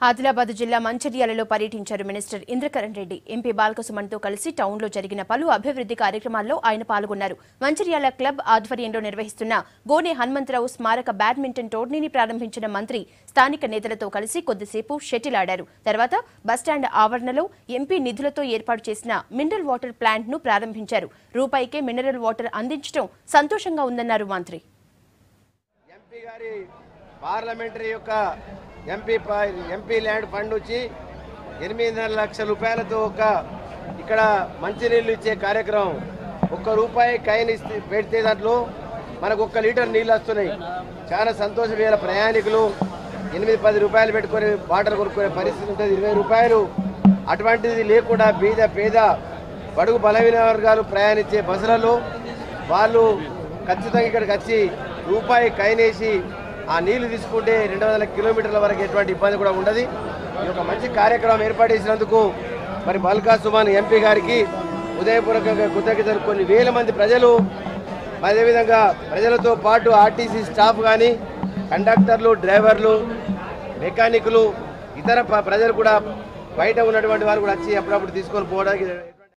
ఆదిలాబాద్ జిల్లా మంచిర్యాలలో పర్యటించారు minister Indrakaran Reddy. MP బాల్కసుమన్తో కలిసి టౌన్లో జరిగిన పలు అభివృద్ధి కార్యక్రమాల్లో ఆయన పాల్గొన్నారు. మంచిర్యాల క్లబ్ ఆధ్వర్యంలో నిర్వహిస్తున్న గోనె హనుమంతరావు స్మారక బ్యాడ్మింటన్ టోర్నీని ప్రారంభించిన మంత్రి స్థానిక నేతలతో కలిసి కొద్దిసేపు షటిల్ ఆడారు. తర్వాత బస్టాండ్ ఆవరణలో ఎంపీ నిధులతో ఏర్పాటు చేసిన మినరల్ వాటర్ ప్లాంట్ ను ప్రారంభించారు. రూపాయికే మినరల్ వాటర్ అందించడం సంతోషంగా ఉందన్నారు మంత్రి. ఎంపీ ల్యాండ్ ఫండ్ వచ్చి 8.5 లక్షల రూపాయలతో ఇక్కడ మంచినీళ్ళు ఇచ్చే కార్యక్రమం. ₹1 కాయిన్ పెడితే దాంట్లో మనకు 1 లీటర్ నీళ్ళు వస్తున్నాయి. చాలా సంతోషం. వేల ప్రయాణికులు 8-10 రూపాయలు పెట్టుకొని వాటర్ కొనుక్కునే పరిస్థితి ఉంటుంది. 20 రూపాయలు అటువంటిది లేకుండా పేద బడుగు బలహీన వర్గాలు ప్రయాణించే బస్సులలో వాళ్ళు ఖచ్చితంగా ఇక్కడికి వచ్చి ₹1 కాయిన్ వేసి ఆ నీళ్లు తీసుకుంటే 200 కిలోమీటర్ల వరకు ఎటువంటి ఇబ్బంది కూడా ఉండదు. ఈ యొక్క మంచి కార్యక్రమం ఏర్పాటు చేసినందుకు మరి బాల్కసుమన్ ఎంపీ గారికి ఉదయపూర్వకంగా కృతజ్ఞతలు. కొన్ని వేల మంది ప్రజలు, అదేవిధంగా ప్రజలతో పాటు ఆర్టీసీ స్టాఫ్ కానీ, కండక్టర్లు, డ్రైవర్లు, మెకానికులు, ఇతర ప్రజలు కూడా బయట ఉన్నటువంటి వారు కూడా వచ్చి అప్పుడప్పుడు తీసుకొని పోవడానికి